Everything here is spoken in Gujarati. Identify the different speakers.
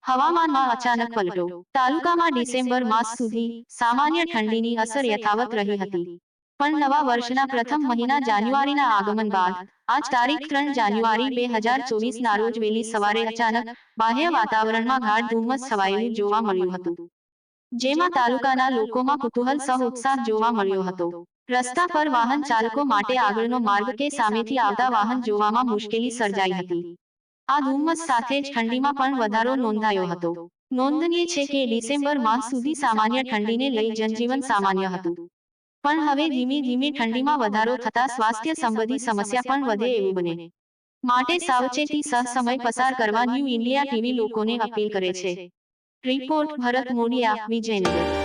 Speaker 1: હવામાનમાં અચાનક પલટો. તાલુકામાં ડિસેમ્બર માસ સુધી સામાન્ય ઠંડીની અસર યથાવત રહી હતી. પણ નવા વર્ષના પ્રથમ મહિના જાન્યુઆરીના આગમન બાદ આજ તારીખ 3 જાન્યુઆરી 2024ના રોજ વહેલી સવારે અચાનક બાહ્ય વાતાવરણમાં ગાઢ ધુમ્મસ છવાયેલું જોવા મળ્યું હતું. જેમાં તાલુકાના લોકોમાં કુતૂહલ સહ ઉત્સાહ જોવા મળ્યો હતો. રસ્તા પર વાહન ચાલકો માટે આગળનો માર્ગ કે સામેથી આવતા વાહન જોવામાં મુશ્કેલી સર્જાઈ હતી. આ ધુમ્મસ સાથે જ ઠંડીમાં પણ વધારો નોંધાયો હતો. નોંધનીય છે કે ડિસેમ્બર માસ સુધી સામાન્ય ઠંડીને લઈ જનજીવન સામાન્ય હતું. પણ હવે ધીમે ધીમે ઠંડીમાં વધારો થતા સ્વાસ્થ્ય સંબંધી સમસ્યા પણ વધે એવું બને. માટે સાવચેતી સહ સમય પસાર કરવા ન્યૂ ઇન્ડિયા ટીવી લોકોને અપીલ કરે છે. રિપોર્ટ ભરત મોડિયા, વિજયનગર.